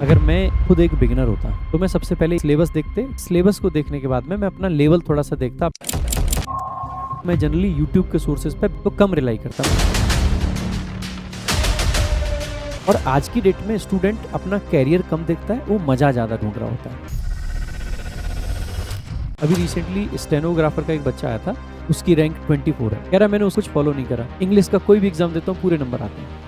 अगर मैं खुद एक बिगिनर होता तो मैं सबसे पहले सिलेबस सिलेबस को देखने के बाद में मैं अपना लेवल थोड़ा सा देखता। मैं जनरली यूट्यूब के सोर्सेज पे तो कम रिलाई करता। और आज की डेट में स्टूडेंट अपना कैरियर कम देखता है, वो मजा ज़्यादा ढूंढ रहा होता है। अभी रिसेंटली स्टेनोग्राफर का एक बच्चा आया था, उसकी रैंक 24 है। कह रहा मैंने उसको कुछ फॉलो नहीं करा, इंग्लिश का कोई भी एग्जाम देता हूँ पूरे नंबर आते हैं।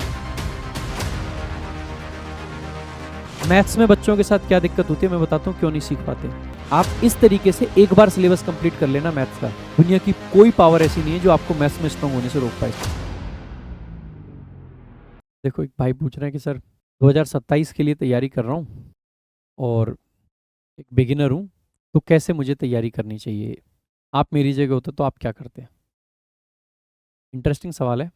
मैथ्स में बच्चों के साथ क्या दिक्कत होती है मैं बताता हूँ, क्यों नहीं सीख पाते। आप इस तरीके से एक बार सिलेबस कंप्लीट कर लेना मैथ्स का, दुनिया की कोई पावर ऐसी नहीं है जो आपको मैथ्स में स्ट्रांग होने से रोक पाए। देखो, एक भाई पूछ रहे हैं कि सर 2027 के लिए तैयारी कर रहा हूँ और एक बिगिनर हूँ, तो कैसे मुझे तैयारी करनी चाहिए, आप मेरी जगह होते तो आप क्या करते। इंटरेस्टिंग सवाल है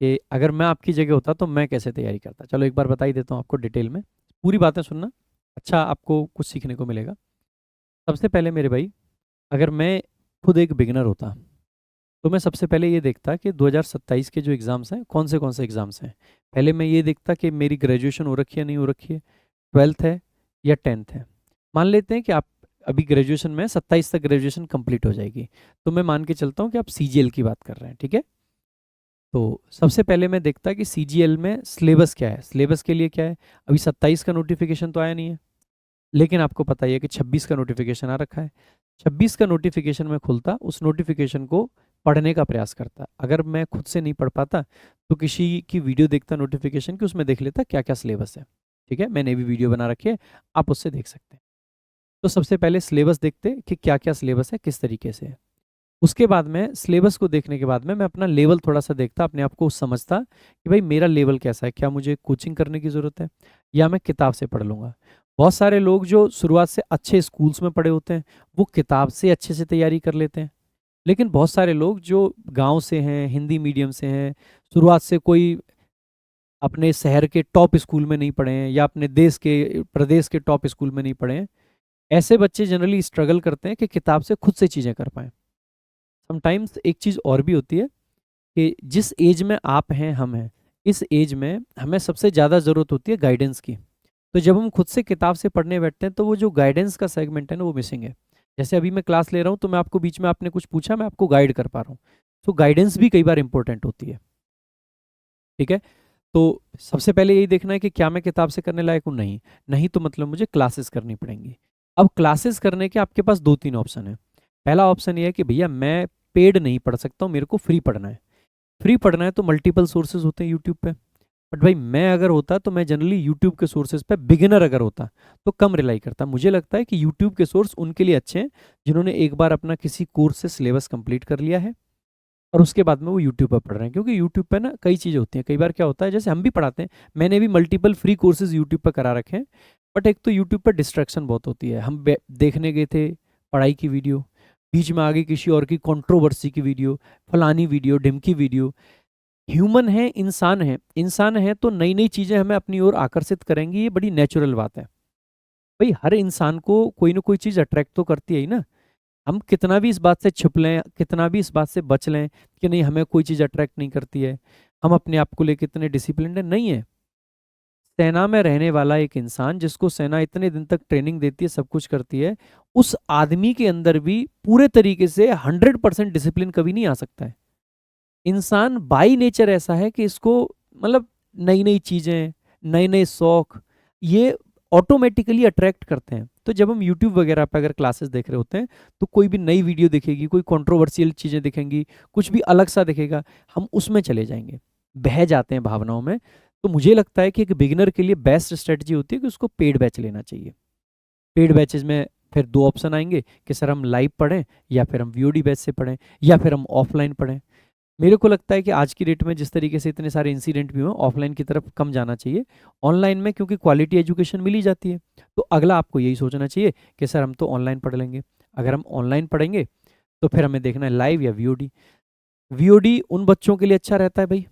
कि अगर मैं आपकी जगह होता तो मैं कैसे तैयारी करता। चलो एक बार बता ही देता हूँ आपको डिटेल में, पूरी बातें सुनना, अच्छा आपको कुछ सीखने को मिलेगा। सबसे पहले मेरे भाई, अगर मैं खुद एक बिगिनर होता तो मैं सबसे पहले ये देखता कि 2027 के जो एग्ज़ाम्स हैं कौन से एग्ज़ाम्स हैं। पहले मैं ये देखता कि मेरी ग्रेजुएशन हो रखी है नहीं हो रखी है, 12th है या 10th है। मान लेते हैं कि आप अभी ग्रेजुएशन में 27 तक ग्रेजुएशन कंप्लीट हो जाएगी, तो मैं मान के चलता हूँ कि आप सीजीएल की बात कर रहे हैं, ठीक है। तो सबसे पहले मैं देखता कि सीजीएल में सिलेबस क्या है, सिलेबस के लिए क्या है। अभी 27 का नोटिफिकेशन तो आया नहीं है, लेकिन आपको पता ही है कि 26 का नोटिफिकेशन आ रखा है। 26 का नोटिफिकेशन में खुलता, उस नोटिफिकेशन को पढ़ने का प्रयास करता। अगर मैं खुद से नहीं पढ़ पाता तो किसी की वीडियो देखता नोटिफिकेशन की, उसमें देख लेता क्या क्या सिलेबस है, ठीक है। मैंने भी वीडियो बना रखी है, आप उससे देख सकते हैं। तो सबसे पहले सिलेबस देखते कि क्या क्या सिलेबस है, किस तरीके से है। उसके बाद में सिलेबस को देखने के बाद में मैं अपना लेवल थोड़ा सा देखता, अपने आप को समझता कि भाई मेरा लेवल कैसा है, क्या मुझे कोचिंग करने की ज़रूरत है या मैं किताब से पढ़ लूँगा। बहुत सारे लोग जो शुरुआत से अच्छे स्कूल्स में पढ़े होते हैं वो किताब से अच्छे से तैयारी कर लेते हैं, लेकिन बहुत सारे लोग जो गांव से हैं, हिंदी मीडियम से हैं, शुरुआत से कोई अपने शहर के टॉप स्कूल में नहीं पढ़े हैं या अपने देश के प्रदेश के टॉप स्कूल में नहीं पढ़े हैं, ऐसे बच्चे जनरली स्ट्रगल करते हैं कि किताब से खुद से चीज़ें कर पाएँ। समटाइम्स एक चीज़ और भी होती है कि जिस एज में आप हैं, हम हैं, इस एज में हमें सबसे ज़्यादा ज़रूरत होती है गाइडेंस की। तो जब हम खुद से किताब से पढ़ने बैठते हैं तो वो जो गाइडेंस का सेगमेंट है ना, वो मिसिंग है। जैसे अभी मैं क्लास ले रहा हूँ तो मैं आपको बीच में, आपने कुछ पूछा, मैं आपको गाइड कर पा रहा हूँ। तो गाइडेंस भी कई बार इंपॉर्टेंट होती है, ठीक है। तो सबसे पहले यही देखना है कि क्या मैं किताब से करने लायक हूँ, नहीं नहीं तो मतलब मुझे क्लासेस करनी पड़ेंगी। अब क्लासेस करने के आपके पास दो तीन ऑप्शन है। पहला ऑप्शन ये है कि भैया मैं पेड नहीं पढ़ सकता हूँ, मेरे को फ्री पढ़ना है। फ्री पढ़ना है तो मल्टीपल सोर्सेज होते हैं यूट्यूब पे। बट भाई मैं अगर होता तो मैं जनरली यूट्यूब के सोर्सेज पे, बिगिनर अगर होता तो कम रिलाई करता। मुझे लगता है कि यूट्यूब के सोर्स उनके लिए अच्छे हैं जिन्होंने एक बार अपना किसी कोर्स से सिलेबस कंप्लीट कर लिया है और उसके बाद में वो यूट्यूब पर पढ़ रहे हैं। क्योंकि यूट्यूब पे ना कई चीज़ें होती हैं, कई बार क्या होता है, जैसे हम भी पढ़ाते हैं, मैंने भी मल्टीपल फ्री कोर्सेज यूट्यूब पर करा रखे हैं। बट एक तो यूट्यूब पर डिस्ट्रैक्शन बहुत होती है। हम देखने गए थे पढ़ाई की वीडियो, बीच में आ गई किसी और की कंट्रोवर्सी की वीडियो, फलानी वीडियो, ढिमकी वीडियो। ह्यूमन है, इंसान है, इंसान है तो नई नई चीज़ें हमें अपनी ओर आकर्षित करेंगी, ये बड़ी नेचुरल बात है। भाई हर इंसान को कोई ना कोई चीज़ अट्रैक्ट तो करती है ही ना। हम कितना भी इस बात से छुप लें, कितना भी इस बात से बच लें कि नहीं हमें कोई चीज़ अट्रैक्ट नहीं करती है, हम अपने आप को लेकर इतने डिसिप्लिन है, नहीं है। सेना में रहने वाला एक इंसान जिसको सेना इतने दिन तक ट्रेनिंग देती है, सब कुछ करती है, उस आदमी के अंदर भी पूरे तरीके से 100% डिसिप्लिन कभी नहीं आ सकता है। इंसान बाई नेचर ऐसा है कि इसको मतलब नई नई चीज़ें, नए नए शौक, ये ऑटोमेटिकली अट्रैक्ट करते हैं। तो जब हम यूट्यूब वगैरह पर अगर क्लासेस देख रहे होते हैं तो कोई भी नई वीडियो दिखेगी, कोई कंट्रोवर्शियल चीज़ें दिखेंगी, कुछ भी अलग सा दिखेगा, हम उसमें चले जाएंगे, बह जाते हैं भावनाओं में। तो मुझे लगता है कि एक बिगिनर के लिए बेस्ट स्ट्रेटजी होती है कि उसको पेड बैच लेना चाहिए। पेड बैचेज में फिर दो ऑप्शन आएंगे कि सर हम लाइव पढ़ें या फिर हम वीओडी बैच से पढ़ें या फिर हम ऑफलाइन पढ़ें। मेरे को लगता है कि आज की डेट में जिस तरीके से इतने सारे इंसिडेंट भी हुए, ऑफलाइन की तरफ कम जाना चाहिए। ऑनलाइन में क्योंकि क्वालिटी एजुकेशन मिल ही जाती है, तो अगला आपको यही सोचना चाहिए कि सर हम तो ऑनलाइन पढ़ लेंगे। अगर हम ऑनलाइन पढ़ेंगे तो फिर हमें देखना है लाइव या वीओडी। वीओडी उन बच्चों के लिए अच्छा रहता है भाई,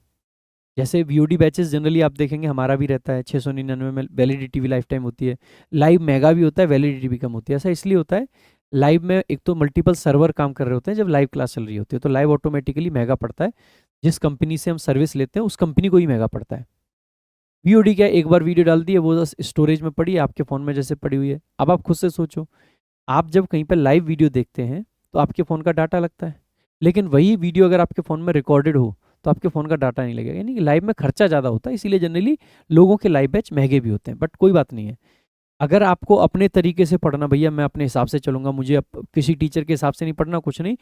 जैसे वीओडी बैचेस जनरली आप देखेंगे हमारा भी रहता है 699 में, वैलिडिटी भी लाइफ टाइम होती है। लाइव महंगा भी होता है, वैलिडिटी भी कम होती है। ऐसा इसलिए होता है, लाइव में एक तो मल्टीपल सर्वर काम कर रहे होते हैं जब लाइव क्लास चल रही होती है, तो लाइव ऑटोमेटिकली महंगा पड़ता है। जिस कंपनी से हम सर्विस लेते हैं उस कंपनी को ही महंगा पड़ता है। वीओडी क्या है, एक बार वीडियो डाल दी है वो बस स्टोरेज में पड़ी है, आपके फ़ोन में जैसे पड़ी हुई है। अब आप खुद से सोचो, आप जब कहीं पर लाइव वीडियो देखते हैं तो आपके फ़ोन का डाटा लगता है, लेकिन वही वीडियो अगर आपके फ़ोन में रिकॉर्डेड हो तो आपके फ़ोन का डाटा नहीं लगेगा। यानी कि लाइव में खर्चा ज़्यादा होता है, इसीलिए जनरली लोगों के लाइव बैच महंगे भी होते हैं। बट कोई बात नहीं है, अगर आपको अपने तरीके से पढ़ना, भैया मैं अपने हिसाब से चलूंगा, मुझे किसी टीचर के हिसाब से नहीं पढ़ना, कुछ नहीं,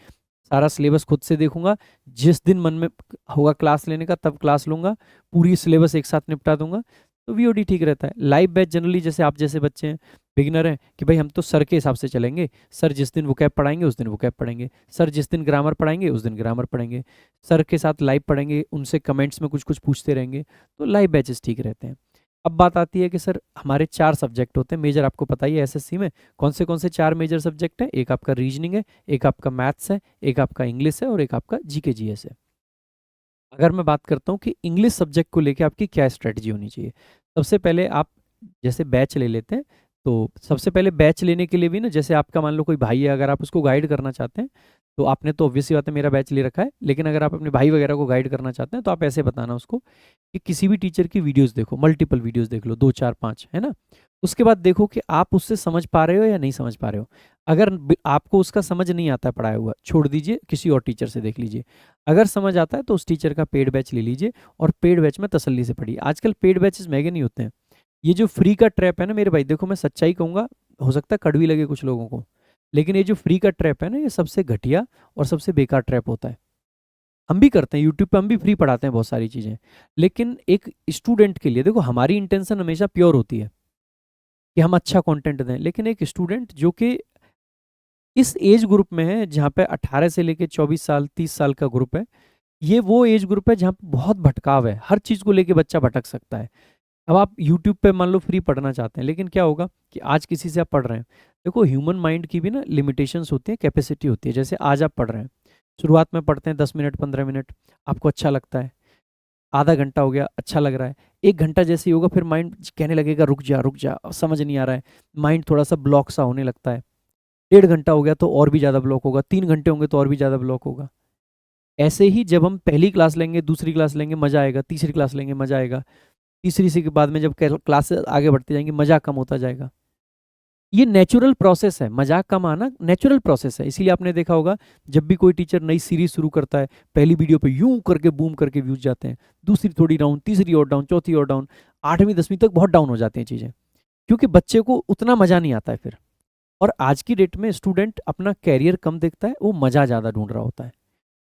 सारा सिलेबस खुद से देखूंगा, जिस दिन मन में होगा क्लास लेने का तब क्लास लूंगा, पूरी सिलेबस एक साथ निपटा दूंगा, तो वीओडी ठीक रहता है। लाइव बैच जनरली जैसे आप जैसे बच्चे हैं, बिगिनर हैं, कि भाई हम तो सर के हिसाब से चलेंगे, सर जिस दिन वोकैब पढ़ाएंगे उस दिन वोकैब पढ़ेंगे, सर जिस दिन ग्रामर पढ़ाएंगे उस दिन ग्रामर पढ़ेंगे, सर के साथ लाइव पढ़ेंगे, उनसे कमेंट्स में कुछ कुछ पूछते रहेंगे, तो लाइव बैचेस ठीक रहते हैं। अब बात आती है कि सर हमारे 4 सब्जेक्ट होते हैं मेजर, आपको पता ही है एसएससी में कौन से 4 मेजर सब्जेक्ट हैं, एक आपका रीजनिंग है, एक आपका मैथ्स है, एक आपका इंग्लिश है और एक आपका जीके जीएस है। अगर मैं बात करता हूँ कि इंग्लिश सब्जेक्ट को लेके आपकी क्या स्ट्रेटजी होनी चाहिए, सबसे पहले आप जैसे बैच ले लेते हैं, तो सबसे पहले बैच लेने के लिए भी ना, जैसे आपका मान लो कोई भाई है, अगर आप उसको गाइड करना चाहते हैं, तो आपने तो ऑब्वियसली बात है मेरा बैच ले रखा है, लेकिन अगर आप अपने भाई वगैरह को गाइड करना चाहते हैं तो आप ऐसे बताना उसको कि किसी भी टीचर की वीडियोस देखो, मल्टीपल वीडियोस देख लो, 2 4 5, है ना। उसके बाद देखो कि आप उससे समझ पा रहे हो या नहीं समझ पा रहे हो। अगर आपको उसका समझ नहीं आता है पढ़ाया हुआ, छोड़ दीजिए, किसी और टीचर से देख लीजिए। अगर समझ आता है तो उस टीचर का पेड बैच ले लीजिए और पेड बैच में तसल्ली से पढ़िए। आजकल पेड बैचेस महंगे नहीं होते हैं। ये जो फ्री का ट्रैप है ना मेरे भाई, देखो मैं सच्चाई कहूंगा, हो सकता है कड़वी लगे कुछ लोगों को, लेकिन ये जो फ्री का ट्रैप है ना, ये सबसे घटिया और सबसे बेकार ट्रैप होता है। हम भी करते हैं, यूट्यूब पे हम भी फ्री पढ़ाते हैं बहुत सारी चीज़ें, लेकिन एक स्टूडेंट के लिए देखो, हमारी इंटेंशन हमेशा प्योर होती है कि हम अच्छा कंटेंट दें, लेकिन एक स्टूडेंट जो कि इस एज ग्रुप में है, जहाँ पे 18 से लेके 24 साल 30 साल का ग्रुप है, ये वो एज ग्रुप है जहाँ पे बहुत भटकाव है, हर चीज़ को लेके बच्चा भटक सकता है। अब आप यूट्यूब पे मान लो फ्री पढ़ना चाहते हैं, लेकिन क्या होगा कि आज किसी से आप पढ़ रहे हैं, देखो ह्यूमन माइंड की भी ना लिमिटेशंस होती है, कैपेसिटी होती है। जैसे आज आप पढ़ रहे हैं, शुरुआत में पढ़ते हैं 10 मिनट 15 मिनट, आपको अच्छा लगता है, आधा घंटा हो गया अच्छा लग रहा है, 1 घंटा जैसे ही होगा फिर माइंड कहने लगेगा रुक जा रुक जा, अब समझ नहीं आ रहा है, माइंड थोड़ा सा ब्लॉक सा होने लगता है। 1.5 घंटा हो गया तो और भी ज़्यादा ब्लॉक होगा, 3 घंटे होंगे तो और भी ज़्यादा ब्लॉक होगा। ऐसे ही जब हम पहली क्लास लेंगे, दूसरी क्लास लेंगे, मज़ा आएगा, तीसरी क्लास लेंगे, मज़ा आएगा, तीसरी से के बाद में जब क्लासेस आगे बढ़ती जाएंगी, मज़ा कम होता जाएगा। ये नेचुरल प्रोसेस है, मजाक कम आना नेचुरल प्रोसेस है। इसीलिए आपने देखा होगा जब भी कोई टीचर नई सीरीज शुरू करता है, पहली वीडियो पे यूं करके बूम करके व्यूज जाते हैं, दूसरी थोड़ी डाउन, तीसरी और डाउन, चौथी और डाउन, 8वीं 10वीं तक बहुत डाउन हो जाती हैं चीज़ें, क्योंकि बच्चे को उतना मज़ा नहीं आता है फिर। और आज की डेट में स्टूडेंट अपना कैरियर कम देखता है, वो मज़ा ज़्यादा ढूंढ रहा होता है,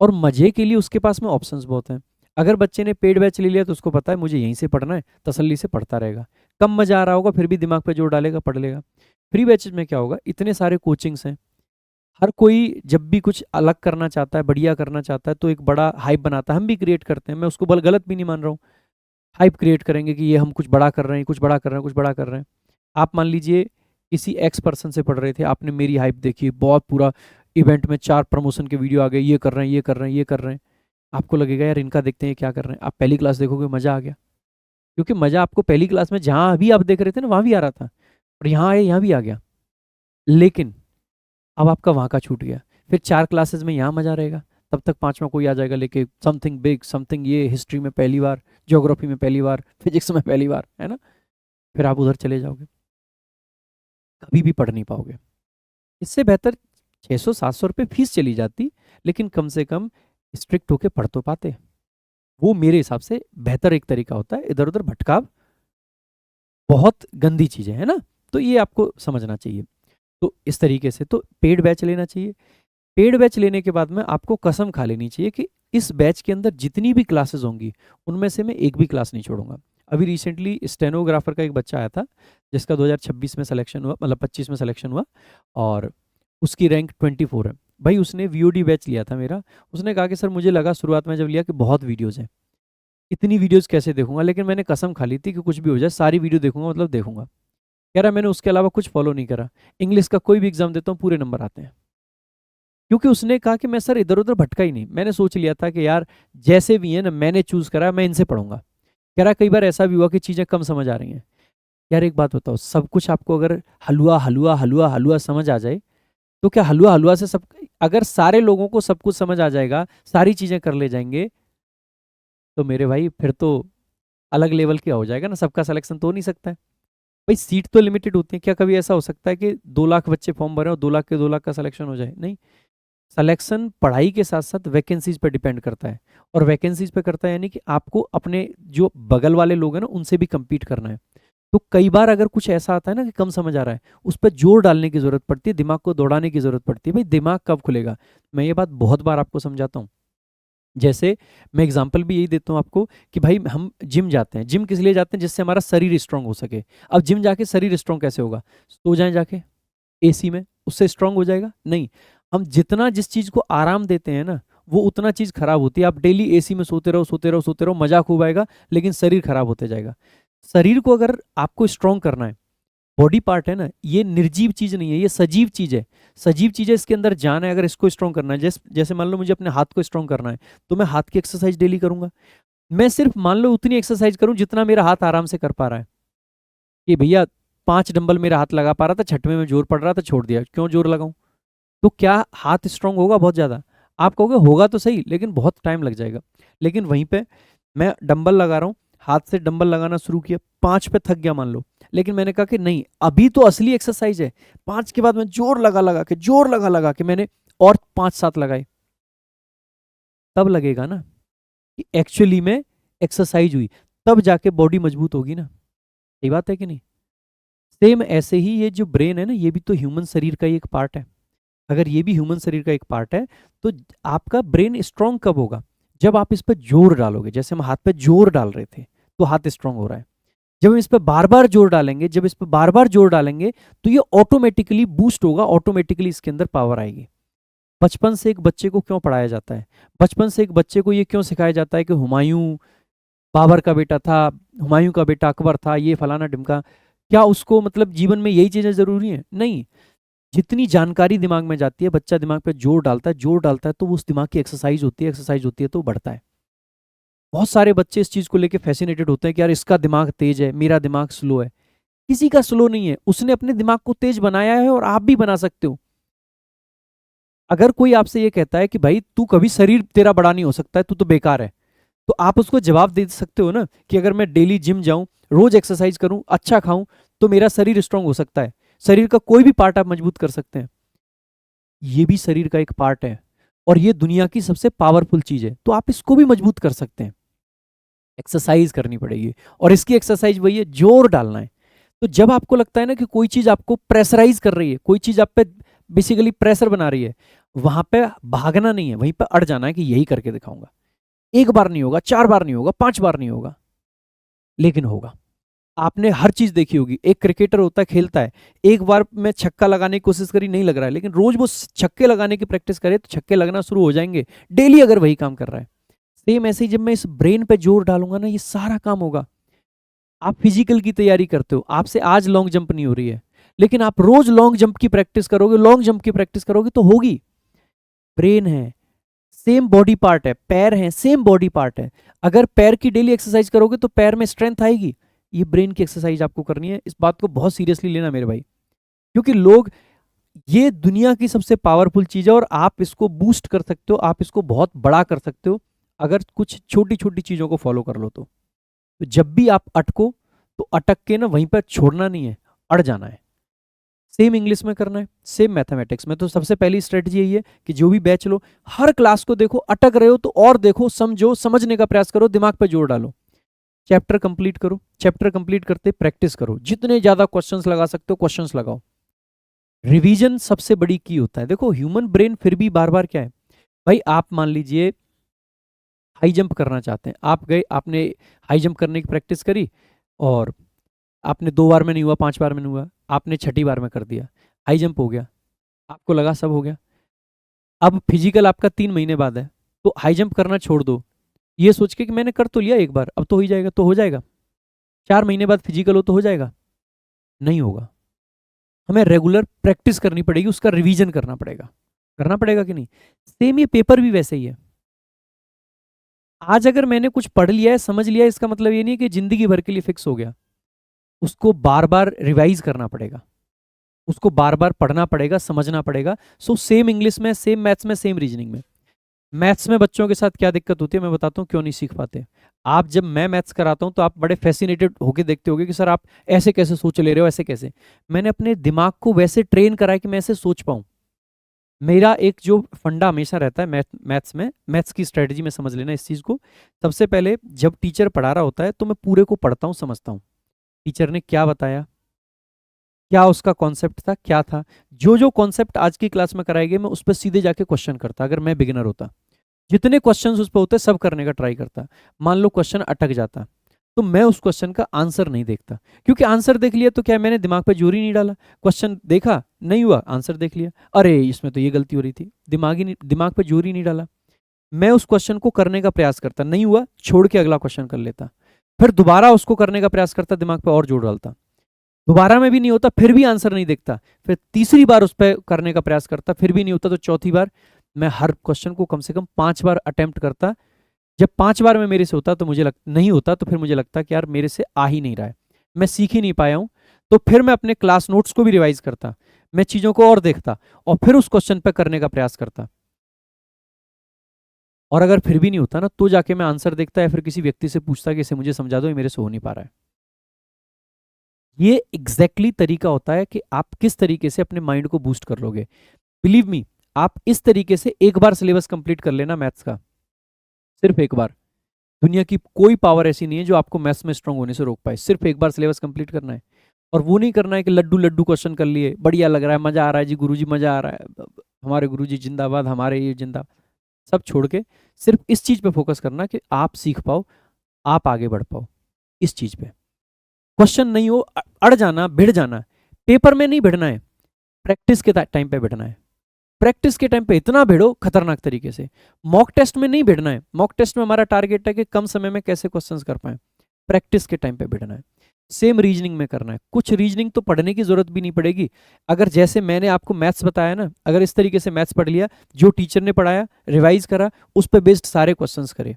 और मज़े के लिए उसके पास में ऑप्शंस बहुत हैं। अगर बच्चे ने पेड बैच ले लिया तो उसको पता है मुझे यहीं से पढ़ना है, तसल्ली से पढ़ता रहेगा, कम मज़ा आ रहा होगा फिर भी दिमाग पे जोर डालेगा, पढ़ लेगा। फ्री बैचेज में क्या होगा, इतने सारे कोचिंग्स हैं, हर कोई जब भी कुछ अलग करना चाहता है, बढ़िया करना चाहता है, तो एक बड़ा हाइप बनाता है, हम भी क्रिएट करते हैं, मैं उसको बल गलत भी नहीं मान रहा हूँ। हाइप क्रिएट करेंगे कि ये हम कुछ बड़ा कर रहे हैं, कुछ बड़ा कर रहे हैं, कुछ बड़ा कर रहे हैं। आप मान लीजिए किसी एक्स पर्सन से पढ़ रहे थे, आपने मेरी हाइप देखी, बहुत पूरा इवेंट में 4 प्रमोशन के वीडियो आ गए, ये कर रहे हैं, ये कर रहे हैं, ये कर रहे हैं, आपको लगेगा यार इनका देखते हैं क्या कर रहे हैं। आप पहली क्लास देखोगे, मज़ा आ गया, क्योंकि मज़ा आपको पहली क्लास में जहाँ अभी आप देख रहे थे ना वहाँ भी आ रहा था, और यहाँ आए यहाँ भी आ गया, लेकिन अब आपका वहाँ का छूट गया। फिर 4 क्लासेस में यहाँ मज़ा रहेगा, तब तक 5वां कोई आ जाएगा लेके समथिंग बिग, समथिंग, ये हिस्ट्री में पहली बार, ज्योग्राफी में पहली बार, फिजिक्स में पहली बार, है ना। फिर आप उधर चले जाओगे, कभी भी पढ़ नहीं पाओगे। इससे बेहतर 600 700 रुपये फीस चली जाती, लेकिन कम से कम स्ट्रिक्ट होके पढ़ तो पाते। वो मेरे हिसाब से बेहतर एक तरीका होता है, इधर उधर भटकाव बहुत गंदी चीज़ है ना, तो ये आपको समझना चाहिए। तो इस तरीके से तो पेड बैच लेना चाहिए। पेड बैच लेने के बाद में आपको कसम खा लेनी चाहिए कि इस बैच के अंदर जितनी भी क्लासेस होंगी उनमें से मैं एक भी क्लास नहीं छोड़ूंगा। अभी रिसेंटली स्टेनोग्राफर का एक बच्चा आया था जिसका 2026 में सिलेक्शन हुआ, मतलब 25 में सिलेक्शन हुआ, और उसकी रैंक 24 है। भाई उसने वीओडी बैच लिया था मेरा, उसने कहा कि सर मुझे लगा शुरुआत में जब लिया कि बहुत वीडियोज़ हैं, इतनी वीडियोज़ कैसे देखूंगा, लेकिन मैंने कसम खा ली थी कि कुछ भी हो जाए सारी वीडियो देखूंगा, मतलब देखूंगा। कह रहा मैंने उसके अलावा कुछ फॉलो नहीं करा, इंग्लिश का कोई भी एग्जाम देता हूँ पूरे नंबर आते हैं, क्योंकि उसने कहा कि मैं सर इधर उधर भटका ही नहीं, मैंने सोच लिया था कि यार जैसे भी है ना मैंने चूज करा, मैं इनसे पढ़ूंगा। कह रहा कई बार ऐसा भी हुआ कि चीज़ें कम समझ आ रही हैं। यार एक बात बताओ, सब कुछ आपको अगर हलवा हलवा हलवा हलवा समझ आ जाए, तो क्या हलवा हलवा से सब, अगर सारे लोगों को सब कुछ समझ आ जाएगा, सारी चीज़ें कर ले जाएंगे, तो मेरे भाई फिर तो अलग लेवल का हो जाएगा ना, सबका सिलेक्शन तो हो नहीं सकता है भाई, सीट तो लिमिटेड होती है। क्या कभी ऐसा हो सकता है कि 2 लाख बच्चे फॉर्म भरे और 2 लाख के 2 लाख का सिलेक्शन हो जाए? नहीं। सिलेक्शन पढ़ाई के साथ साथ वैकेंसीज पे डिपेंड करता है, और वैकेंसीज पे करता है यानी कि आपको अपने जो बगल वाले लोग हैं ना उनसे भी compete करना है। तो कई बार अगर कुछ ऐसा आता है ना कि कम समझ आ रहा है, उस पर जोर डालने की जरूरत पड़ती है, दिमाग को दौड़ाने की जरूरत पड़ती है। भाई दिमाग कब खुलेगा? मैं ये बात बहुत बार आपको समझाता हूँ। जैसे मैं एग्जांपल भी यही देता हूँ आपको कि भाई हम जिम जाते हैं, जिम किस लिए जाते हैं? जिससे हमारा शरीर स्ट्रांग हो सके। अब जिम जाके शरीर स्ट्रांग कैसे होगा? सो जाएं जाके एसी में, उससे स्ट्रांग हो जाएगा? नहीं। हम जितना जिस चीज को आराम देते हैं ना, वो उतना चीज खराब होती है। आप डेली एसी में सोते रहो सोते रहो सोते रहो, मजा खूब आएगा, लेकिन शरीर खराब होते जाएगा। शरीर को अगर आपको स्ट्रांग करना है, बॉडी पार्ट है ना, ये निर्जीव चीज नहीं है, ये सजीव चीज है। सजीव चीज है, इसके अंदर जान है। अगर इसको स्ट्रांग करना है, जैसे मान लो मुझे अपने हाथ को स्ट्रांग करना है, तो मैं हाथ की एक्सरसाइज डेली करूंगा। मैं सिर्फ मान लो उतनी एक्सरसाइज करूं जितना मेरा हाथ आराम से कर पा रहा है। कि भैया 5 डंबल मेरा हाथ लगा पा रहा था, छठवें में जोर पड़ रहा था, छोड़ दिया, क्यों जोर लगाऊं? तो क्या हाथ स्ट्रांग होगा बहुत ज्यादा? आप कहोगे होगा तो सही, लेकिन बहुत टाइम लग जाएगा। लेकिन वहीं पे मैं डंबल लगा रहा हूँ, हाथ से डंबल लगाना शुरू किया, 5 पे थक गया मान लो, लेकिन मैंने कहा कि नहीं, अभी तो असली एक्सरसाइज है। 5 के बाद मैं जोर लगा लगा के, जोर लगा लगा के मैंने और 5-7 लगाए, तब लगेगा ना कि एक्चुअली में एक्सरसाइज हुई, तब जाके बॉडी मजबूत होगी ना। सही बात है कि नहीं? सेम ऐसे ही ये जो ब्रेन है ना, ये भी तो ह्यूमन शरीर का ही एक पार्ट है। अगर ये भी ह्यूमन शरीर का एक पार्ट है, तो आपका ब्रेन स्ट्रांग कब होगा? जब आप इस पर जोर डालोगे। जैसे हम हाथ पे जोर डाल रहे थे, तो हाथ स्ट्रांग हो रहा है। जब हम इस पर बार बार जोर डालेंगे, जब इस पर बार बार जोर डालेंगे, तो ये ऑटोमेटिकली बूस्ट होगा, ऑटोमेटिकली इसके अंदर पावर आएगी। बचपन से एक बच्चे को क्यों पढ़ाया जाता है? बचपन से एक बच्चे को ये क्यों सिखाया जाता है कि हुमायूं बाबर का बेटा था, हुमायूं का बेटा अकबर था, ये फलाना ढिमका? क्या उसको मतलब जीवन में यही चीजें जरूरी हैं? नहीं। जितनी जानकारी दिमाग में जाती है, बच्चा दिमाग पे जोर डालता है, जोर डालता है, तो वो उस दिमाग की एक्सरसाइज होती है, एक्सरसाइज होती है तो बढ़ता है। बहुत सारे बच्चे इस चीज को लेके फैसिनेटेड होते हैं कि यार इसका दिमाग तेज है, मेरा दिमाग स्लो है। किसी का स्लो नहीं है, उसने अपने दिमाग को तेज बनाया है, और आप भी बना सकते हो। अगर कोई आपसे ये कहता है कि भाई तू कभी शरीर तेरा बड़ा नहीं हो सकता है, तू तो बेकार है, तो आप उसको जवाब दे सकते हो ना कि अगर मैं डेली जिम जाऊं, रोज एक्सरसाइज करूं, अच्छा खाऊं, तो मेरा शरीर स्ट्रांग हो सकता है। शरीर का कोई भी पार्ट आप मजबूत कर सकते हैं। ये भी शरीर का एक पार्ट है, और ये दुनिया की सबसे पावरफुल चीज है, तो आप इसको भी मजबूत कर सकते हैं। एक्सरसाइज करनी पड़ेगी, और इसकी एक्सरसाइज वही है, जोर डालना है। तो जब आपको लगता है ना कि कोई चीज आपको प्रेशराइज कर रही है, कोई चीज आप पे बेसिकली प्रेशर बना रही है, वहां पे भागना नहीं है, वहीं पे अड़ जाना है कि यही करके दिखाऊंगा। एक बार नहीं होगा, 4 बार नहीं होगा, 5 बार नहीं होगा, लेकिन होगा। आपने हर चीज देखी होगी, एक क्रिकेटर होता है, खेलता है, एक बार में छक्का लगाने की कोशिश करी, नहीं लग रहा है, लेकिन रोज वो छक्के लगाने की प्रैक्टिस करे तो छक्के लगना शुरू हो जाएंगे, डेली अगर वही काम कर रहा है। सेम ऐसे ही जब मैं इस ब्रेन पे जोर डालूंगा ना, ये सारा काम होगा। आप फिजिकल की तैयारी करते हो, आपसे आज लॉन्ग जंप नहीं हो रही है, लेकिन आप रोज लॉन्ग जंप की प्रैक्टिस करोगे, लॉन्ग जंप की प्रैक्टिस करोगे तो होगी। ब्रेन है, सेम बॉडी पार्ट है, पैर है, सेम बॉडी पार्ट है। अगर पैर की डेली एक्सरसाइज करोगे तो पैर में स्ट्रेंथ आएगी। ये ब्रेन की एक्सरसाइज आपको करनी है, इस बात को बहुत सीरियसली लेना मेरे भाई। क्योंकि लोग, ये दुनिया की सबसे पावरफुल चीज है, और आप इसको बूस्ट कर सकते हो, आप इसको बहुत बड़ा कर सकते हो, अगर कुछ छोटी छोटी चीजों को फॉलो कर लो तो जब भी आप अटको, तो अटक के ना वहीं पर छोड़ना नहीं है, अड़ जाना है। सेम इंग्लिश में करना है, सेम मैथमेटिक्स में। तो सबसे पहली स्ट्रेटजी यही है कि जो भी बैच लो, हर क्लास को देखो, अटक रहे हो तो और देखो, समझो, समझने का प्रयास करो, दिमाग पे जोर डालो, चैप्टर कंप्लीट करो, चैप्टर कंप्लीट करते प्रैक्टिस करो, जितने ज्यादा क्वेश्चंस लगा सकते हो क्वेश्चंस लगाओ। रिवीजन सबसे बड़ी की होता है। देखो ह्यूमन ब्रेन फिर भी बार बार क्या है भाई, आप मान लीजिए हाई जंप करना चाहते हैं, आप गए, आपने हाई जंप करने की प्रैक्टिस करी, और आपने 2 बार में नहीं हुआ, 5 बार में नहीं हुआ, आपने छठी बार में कर दिया, हाई जंप हो गया, आपको लगा सब हो गया। अब फिजिकल आपका 3 महीने बाद है, तो हाई जंप करना छोड़ दो, ये सोच के कि मैंने कर तो लिया एक बार, अब तो हो ही जाएगा, तो हो जाएगा। 4 महीने बाद फिजिकल हो तो हो जाएगा? नहीं होगा। हमें रेगुलर प्रैक्टिस करनी पड़ेगी, उसका रिवीजन करना पड़ेगा कि नहीं? सेम ये पेपर भी वैसे ही है। आज अगर मैंने कुछ पढ़ लिया है, समझ लिया है, इसका मतलब ये नहीं है कि जिंदगी भर के लिए फिक्स हो गया। उसको बार बार रिवाइज करना पड़ेगा, उसको बार बार पढ़ना पड़ेगा, समझना पड़ेगा। सो सेम इंग्लिश में, सेम मैथ्स में, सेम रीजनिंग में, मैथ्स में बच्चों के साथ क्या दिक्कत होती है मैं बताता हूँ क्यों नहीं सीख पाते। आप जब मैं मैथ्स कराता हूँ तो आप बड़े फैसिनेटेड होके देखते होगे कि सर आप ऐसे कैसे सोच ले रहे हो, ऐसे कैसे। मैंने अपने दिमाग को वैसे ट्रेन करा है कि मैं ऐसे सोच पाऊँ। मेरा एक जो फंडा हमेशा रहता है मैथ्स में, मैथ्स की स्ट्रेटजी में समझ लेना इस चीज़ को। सबसे पहले जब टीचर पढ़ा रहा होता है तो मैं पूरे को पढ़ता हूँ, समझता हूँ टीचर ने क्या बताया, क्या उसका कॉन्सेप्ट था, क्या था। जो जो कॉन्सेप्ट आज की क्लास में कराए गए मैं उस पर सीधे जाके क्वेश्चन करता, अगर मैं बिगिनर होता। जितने क्वेश्चंस उस पर होते सब करने का ट्राई करता। मान लो क्वेश्चन अटक जाता तो मैं उस क्वेश्चन का आंसर नहीं देखता, क्योंकि आंसर देख लिया तो क्या मैंने दिमाग पे जोर ही नहीं डाला। क्वेश्चन देखा नहीं हुआ, आंसर देख लिया, अरे इसमें तो ये गलती हो रही थी, दिमाग पे जोर ही नहीं डाला। मैं उस क्वेश्चन को करने का प्रयास करता, नहीं हुआ छोड़ के अगला क्वेश्चन कर लेता। फिर दोबारा उसको करने का प्रयास करता, दिमाग पे और जोर डालता। दोबारा में भी नहीं होता, फिर भी आंसर नहीं देखता। फिर तीसरी बार उस पर करने का प्रयास करता, फिर भी नहीं होता तो चौथी बार। मैं हर क्वेश्चन को कम से कम 5 बार अटेम्प्ट करता। जब 5 बार में मेरे से होता तो नहीं होता तो फिर मुझे लगता कि यार मेरे से आ ही नहीं रहा है, मैं सीख ही नहीं पाया हूँ। तो फिर मैं अपने क्लास नोट्स को भी रिवाइज करता, मैं चीज़ों को और देखता और फिर उस क्वेश्चन पर करने का प्रयास करता। और अगर फिर भी नहीं होता ना तो जाके मैं आंसर देखता या फिर किसी व्यक्ति से पूछता कि इसे मुझे समझा दो, ये मेरे से हो नहीं पा रहा है। ये एग्जैक्टली तरीका होता है कि आप किस तरीके से अपने माइंड को बूस्ट कर लोगे। बिलीव मी, आप इस तरीके से एक बार सिलेबस कंप्लीट कर लेना मैथ्स का, सिर्फ एक बार। दुनिया की कोई पावर ऐसी नहीं है जो आपको मैथ्स में स्ट्रांग होने से रोक पाए। सिर्फ एक बार सिलेबस कंप्लीट करना है। और वो नहीं करना है कि लड्डू लड्डू क्वेश्चन कर लिए, बढ़िया लग रहा है, मजा आ रहा है जी गुरुजी, मजा आ रहा है, हमारे गुरुजी जिंदाबाद, हमारे ये जिंदाबाद, सब छोड़ के सिर्फ इस चीज पे फोकस करना कि आप सीख पाओ, आप आगे बढ़ पाओ इस चीज पे। क्वेश्चन नहीं हो अड़ जाना, भिड़ जाना, पेपर में नहीं भिड़ना है, प्रैक्टिस के टाइम पे भिड़ना है। प्रैक्टिस के टाइम पे इतना भिड़ो खतरनाक तरीके से। मॉक टेस्ट में नहीं भिड़ना है, मॉक टेस्ट में हमारा टारगेट है कि कम समय में कैसे क्वेश्चंस कर पाए। प्रैक्टिस के टाइम पे भिड़ना है। सेम रीजनिंग में करना है। कुछ रीजनिंग तो पढ़ने की जरूरत भी नहीं पड़ेगी। अगर जैसे मैंने आपको मैथ्स बताया ना, अगर इस तरीके से मैथ्स पढ़ लिया, जो टीचर ने पढ़ाया रिवाइज करा, उस पर बेस्ड सारे क्वेश्चंस करे।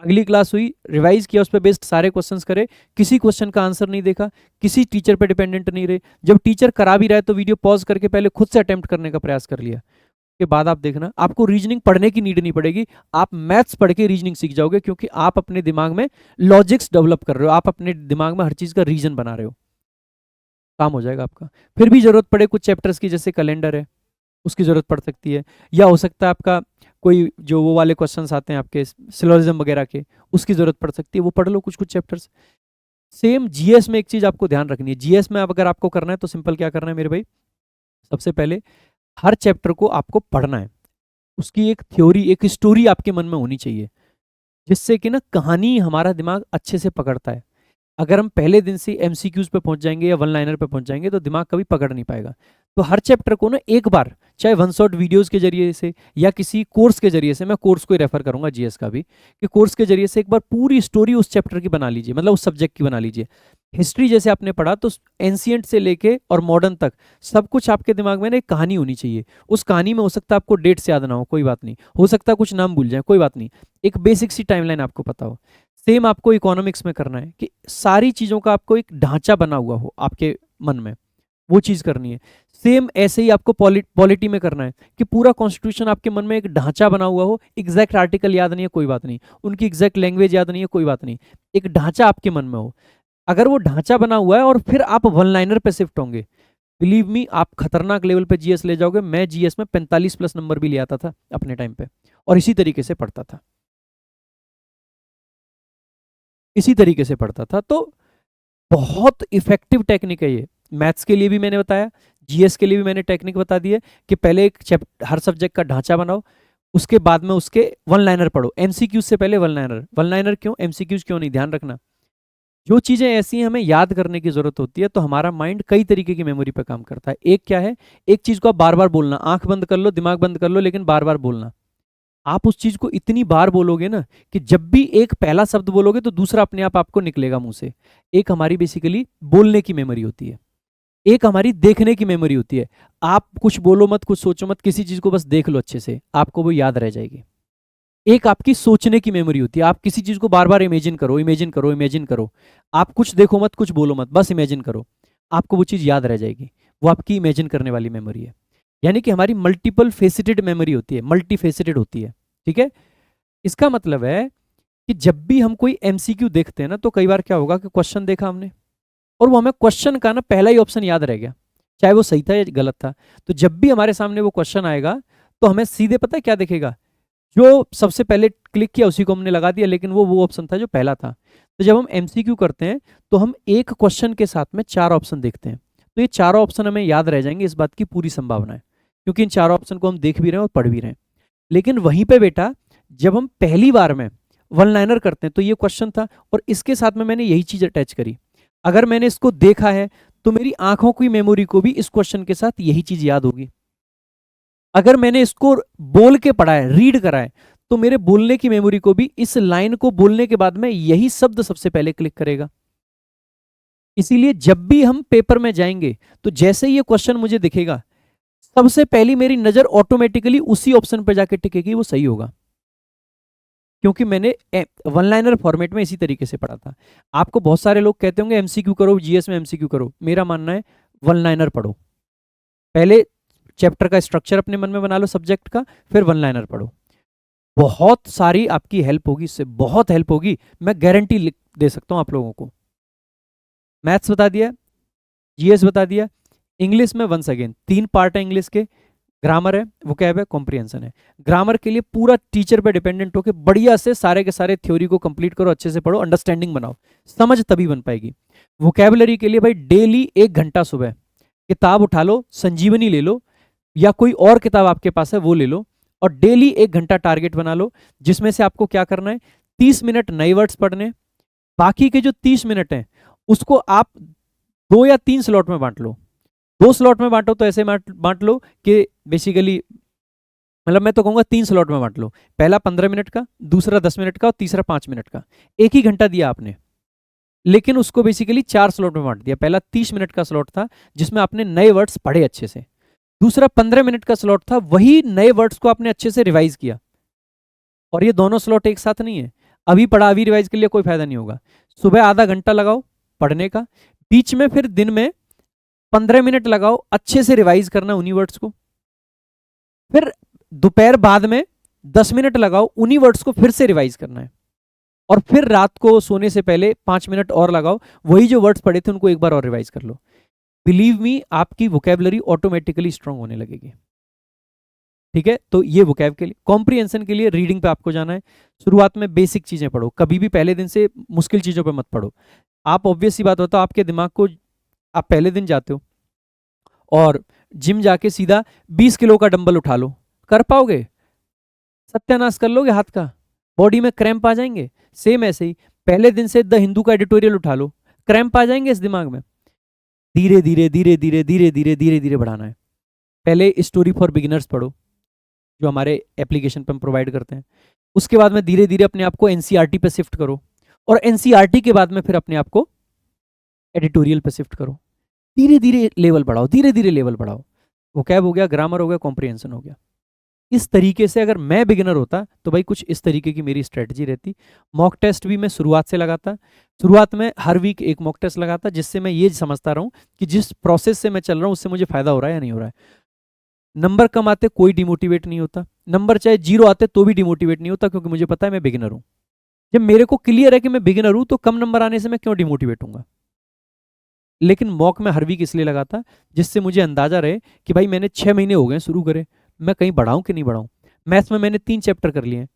अगली क्लास हुई, रिवाइज किया, उस पर बेस्ड सारे क्वेश्चंस करे, किसी क्वेश्चन का आंसर नहीं देखा, किसी टीचर पे डिपेंडेंट नहीं रहे। जब टीचर करा भी रहा है तो वीडियो पॉज करके पहले खुद से अटेम्प्ट करने का प्रयास कर लिया। के बाद आप देखना आपको रीजनिंग पढ़ने की नीड नहीं पड़ेगी। आप मैथ्स पढ़ के रीजनिंग सीख जाओगे, क्योंकि आप अपने दिमाग में लॉजिक्स डेवलप कर रहे हो, आप अपने दिमाग में हर चीज का रीजन बना रहे हो। काम हो जाएगा आपका। फिर भी जरूरत पड़े कुछ चैप्टर्स की, जैसे कैलेंडर है, उसकी जरूरत पड़ सकती है। या हो सकता है आपका कोई जो वो वाले क्वेश्चंस आते हैं आपके सिलोजिज्म वगैरह के, उसकी जरूरत पड़ सकती है, वो पढ़ लो कुछ कुछ चैप्टर्स। सेम जीएस में एक चीज आपको ध्यान रखनी है। जीएस में अगर आपको करना है तो सिंपल क्या करना है मेरे भाई, सबसे पहले हर चैप्टर को आपको पढ़ना है। उसकी एक थ्योरी, एक स्टोरी आपके मन में होनी चाहिए, जिससे कि ना कहानी हमारा दिमाग अच्छे से पकड़ता है। अगर हम पहले दिन से एमसीक्यूज पे पहुंच जाएंगे या वन लाइनर पे पहुंच जाएंगे तो दिमाग कभी पकड़ नहीं पाएगा। तो हर चैप्टर को ना एक बार, चाहे वन शॉट वीडियोस के जरिए से या किसी कोर्स के जरिए से, मैं कोर्स को ही रेफर करूंगा जीएस का भी, कि कोर्स के जरिए से एक बार पूरी स्टोरी उस चैप्टर की बना लीजिए, मतलब उस सब्जेक्ट की बना लीजिए। हिस्ट्री जैसे आपने पढ़ा तो एंशियंट से लेके और मॉडर्न तक सब कुछ आपके दिमाग में ना एक कहानी होनी चाहिए। उस कहानी में हो सकता है आपको डेट्स याद ना हो, कोई बात नहीं, हो सकता है कुछ नाम भूल जाए, कोई बात नहीं, एक बेसिक सी टाइमलाइन आपको पता हो। सेम आपको इकोनॉमिक्स में करना है कि सारी चीज़ों का आपको एक ढांचा बना हुआ हो आपके मन में, वो चीज़ करनी है। सेम ऐसे ही आपको पॉलिटी में करना है कि पूरा कॉन्स्टिट्यूशन आपके मन में एक ढांचा बना हुआ हो। एग्जैक्ट आर्टिकल याद नहीं है कोई बात नहीं, उनकी एग्जैक्ट लैंग्वेज याद नहीं है कोई बात नहीं, एक ढांचा आपके मन में हो। अगर वो ढांचा बना हुआ है और फिर आप वन लाइनर पे शिफ्ट होंगे, बिलीव मी आप खतरनाक लेवल पे जीएस ले जाओगे। मैं जीएस में 45+ नंबर भी ले आता था अपने टाइम पे, और इसी तरीके से पढ़ता था, इसी तरीके से पढ़ता था। तो बहुत इफेक्टिव टेक्निक है ये। मैथ्स के लिए भी मैंने बताया, जीएस के लिए भी मैंने टेक्निक बता दी है कि पहले एक हर सब्जेक्ट का ढांचा बनाओ, उसके बाद में उसके वन लाइनर पढ़ो। एमसीक्यूज से पहले वन लाइनर, वन लाइनर क्यों, एमसीक्यूज क्यों नहीं, ध्यान रखना। जो चीजें ऐसी हैं हमें याद करने की जरूरत होती है तो हमारा माइंड कई तरीके की मेमोरी पे काम करता है। एक क्या है, एक चीज को आप बार बार बोलना, आंख बंद कर लो, दिमाग बंद कर लो, लेकिन बार बार बोलना। आप उस चीज को इतनी बार बोलोगे ना कि जब भी एक पहला शब्द बोलोगे तो दूसरा अपने आप आपको निकलेगा मुंह से। एक हमारी बेसिकली बोलने की मेमोरी होती है, एक हमारी देखने की मेमोरी होती है। आप कुछ बोलो मत, कुछ सोचो मत, किसी चीज को बस देख लो अच्छे से, आपको वो याद रह जाएगी। एक आपकी सोचने की मेमोरी होती है, आप किसी चीज को बार बार इमेजिन करो, इमेजिन करो, इमेजिन करो। आप कुछ देखो मत, कुछ बोलो मत, बस इमेजिन करो, आपको वो चीज याद रह जाएगी। वो आपकी इमेजिन करने वाली मेमोरी है। यानी कि हमारी मल्टीपल फेसिटेड मेमोरी होती है, मल्टी फेसिटेड होती है। ठीक है, इसका मतलब है कि जब भी हम कोई एमसीक्यू देखते हैं ना, तो कई बार क्या होगा कि क्वेश्चन देखा हमने और वो हमें क्वेश्चन का ना पहला ही ऑप्शन याद रह गया, चाहे वो सही था या गलत था। तो जब भी हमारे सामने वो क्वेश्चन आएगा तो हमें सीधे पता है क्या दिखेगा, जो सबसे पहले क्लिक किया उसी को हमने लगा दिया, लेकिन वो ऑप्शन था जो पहला था। तो जब हम एमसीक्यू करते हैं तो हम एक क्वेश्चन के साथ में 4 ऑप्शन देखते हैं, तो ये 4 ऑप्शन हमें याद रह जाएंगे, इस बात की पूरी संभावना है, क्योंकि इन 4 ऑप्शन को हम देख भी रहे हैं और पढ़ भी रहे हैं। लेकिन वहीं पे बेटा जब हम पहली बार में वन लाइनर करते हैं तो ये क्वेश्चन था और इसके साथ में मैंने यही चीज अटैच करी। अगर मैंने इसको देखा है तो मेरी आंखों की मेमोरी को भी इस क्वेश्चन के साथ यही चीज याद होगी। अगर मैंने इसको बोल के पढ़ा है, रीड करा है, तो मेरे बोलने की मेमोरी को भी इस लाइन को बोलने के बाद में यही शब्द सबसे पहले क्लिक करेगा। इसीलिए जब भी हम पेपर में जाएंगे तो जैसे ही ये क्वेश्चन मुझे दिखेगा, सबसे पहली मेरी नजर ऑटोमेटिकली उसी ऑप्शन पर जाके टिकेगी, वो सही होगा, क्योंकि मैंने वन लाइनर फॉर्मेट में इसी तरीके से पढ़ा था। आपको बहुत सारे लोग कहते होंगे एमसीक्यू करो, जीएस में एमसीक्यू करो, मेरा मानना है वन लाइनर पढ़ो। पहले चैप्टर का स्ट्रक्चर अपने मन में बना लो सब्जेक्ट का, फिर वन लाइनर पढ़ो, बहुत सारी आपकी हेल्प होगी, इससे बहुत हेल्प होगी, मैं गारंटी दे सकता हूं आप लोगों को। मैथ्स बता दिया, जीएस बता दिया, इंग्लिश में वंस अगेन 3 पार्ट है इंग्लिश के, ग्रामर है, वोकैब है, कॉम्प्रिहेंशन है। ग्रामर के लिए पूरा टीचर पे डिपेंडेंट होकर बढ़िया से सारे के सारे थ्योरी को कंप्लीट करो, अच्छे से पढ़ो, अंडरस्टैंडिंग बनाओ, समझ तभी बन पाएगी। वोकैबुलरी के लिए भाई डेली 1 घंटा सुबह किताब उठा लो, संजीवनी ले लो या कोई और किताब आपके पास है वो ले लो, और डेली 1 घंटा टारगेट बना लो, जिसमें से आपको क्या करना है, 30 मिनट नए वर्ड्स पढ़ने, बाकी के जो 30 मिनट हैं उसको आप 2 या 3 स्लॉट में बांट लो। 2 स्लॉट में बांटो तो ऐसे बांट लो कि बेसिकली, मतलब मैं तो कहूंगा 3 स्लॉट में बांट लो, पहला 15 मिनट का, दूसरा 10 मिनट का और तीसरा 5 मिनट का। एक ही घंटा दिया आपने, लेकिन उसको बेसिकली 4 स्लॉट में बांट दिया। पहला 30 मिनट का स्लॉट था जिसमें आपने नए वर्ड्स पढ़े अच्छे से, दूसरा 15 मिनट का स्लॉट था, वही नए वर्ड्स को आपने अच्छे से रिवाइज किया। और ये दोनों स्लॉट एक साथ नहीं है, अभी पढ़ा अभी रिवाइज के लिए कोई फायदा नहीं होगा। सुबह आधा घंटा लगाओ पढ़ने का, बीच में फिर दिन में 15 मिनट लगाओ अच्छे से रिवाइज करना उन्हीं वर्ड्स को, फिर दोपहर बाद में 10 मिनट लगाओ उन्हीं वर्ड्स को फिर से रिवाइज करना है, और फिर रात को सोने से पहले 5 मिनट और लगाओ, वही जो वर्ड्स पढ़े थे उनको एक बार और रिवाइज कर लो। बिलीव मी, आपकी वोकैबुलरी ऑटोमेटिकली स्ट्रांग होने लगेगी। ठीक है, तो ये वोकैब के लिए। कॉम्प्रिहेंशन के लिए रीडिंग पे आपको जाना है, शुरुआत में बेसिक चीजें पढ़ो, कभी भी पहले दिन से मुश्किल चीजों पे मत पढ़ो। आप ऑब्वियस सी बात होता है, आपके दिमाग को, आप पहले दिन जाते हो और जिम जाके सीधा 20 किलो का डंबल उठा लो, कर पाओगे? सत्यानाश कर लोगे हाथ का, बॉडी में क्रैम्प आ जाएंगे। सेम ऐसे ही पहले दिन से द हिंदू का एडिटोरियल उठा लो, क्रैम्प आ जाएंगे इस दिमाग में। धीरे धीरे धीरे धीरे धीरे धीरे धीरे धीरे बढ़ाना है। पहले स्टोरी फॉर बिगिनर्स पढ़ो जो हमारे एप्लीकेशन पर हम प्रोवाइड करते हैं, उसके बाद में धीरे धीरे अपने आप को एनसीईआरटी पे शिफ्ट करो, और एनसीईआरटी के बाद में फिर अपने आप को एडिटोरियल पे शिफ्ट करो। धीरे धीरे लेवल बढ़ाओ, धीरे धीरे लेवल बढ़ाओ। वोकैब हो गया, ग्रामर हो गया, कॉम्प्रिहेंशन हो गया। इस तरीके से अगर मैं बिगिनर होता तो भाई कुछ इस तरीके की मेरी स्ट्रेटजी रहती। मॉक टेस्ट भी मैं शुरुआत से लगाता, शुरुआत में हर वीक एक मॉक टेस्ट लगाता, जिससे मैं ये समझता रहूं कि जिस प्रोसेस से मैं चल रहा हूं उससे मुझे फायदा हो रहा है या नहीं हो रहा है। नंबर कम आते कोई डिमोटिवेट नहीं होता, नंबर चाहे 0 आते तो भी डिमोटिवेट नहीं होता, क्योंकि मुझे पता है मैं बिगिनर हूं। जब मेरे को क्लियर है कि मैं बिगिनर हूं तो कम नंबर आने से मैं क्यों डिमोटिवेट हूंगा। लेकिन मॉक में हर वीक इसलिए लगाता जिससे मुझे अंदाजा रहे कि भाई मैंने 6 महीने हो गए शुरू करे, मैं कहीं बढ़ाऊं कि नहीं बढ़ाऊं। मैथ्स में मैंने 3 चैप्टर कर लिए हैं,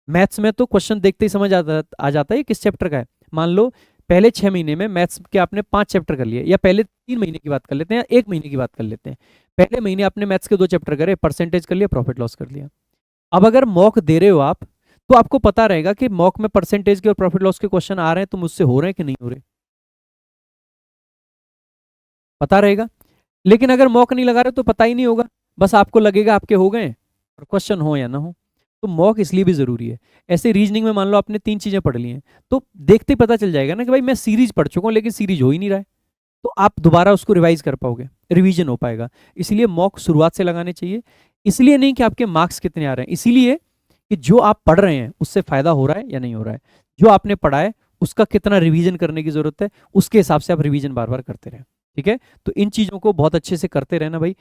मैथ्स में तो क्वेश्चन देखते ही समझ आ जाता है किस चैप्टर का है। मान लो पहले 6 महीने में मैथ्स के आपने 5 चैप्टर कर लिए, या पहले 3 महीने की बात कर लेते हैं या 1 महीने की बात कर लेते हैं। पहले महीने आपने मैथ्स के 2 चैप्टर करे, परसेंटेज कर लिया, प्रॉफिट लॉस कर लिया। अब अगर मॉक दे रहे हो आप तो आपको पता रहेगा कि मॉक में परसेंटेज के और प्रॉफिट लॉस के क्वेश्चन आ रहे हैं तो मुझसे हो रहे हैं कि नहीं हो रहे, पता रहेगा। लेकिन अगर मॉक नहीं लगा रहे तो पता ही नहीं होगा, बस आपको लगेगा आपके हो गए और क्वेश्चन हो या ना हो। तो मॉक इसलिए भी जरूरी है। ऐसे रीजनिंग में मान लो आपने 3 चीजें पढ़ ली हैं, तो देखते ही पता चल जाएगा ना कि भाई मैं सीरीज पढ़ चुका हूं लेकिन सीरीज हो ही नहीं रहा है, तो आप दोबारा उसको रिवाइज कर पाओगे, रिवीजन हो पाएगा। इसलिए मॉक शुरुआत से लगाने चाहिए। इसलिए नहीं कि आपके मार्क्स कितने आ रहे हैं, इसीलिए कि जो आप पढ़ रहे हैं उससे फायदा हो रहा है या नहीं हो रहा है, जो आपने पढ़ा है उसका कितना रिवीजन करने की जरूरत है, उसके हिसाब से आप रिवीजन बार बार करते रहें। ठीक है, तो इन चीजों को बहुत अच्छे से करते रहना भाई।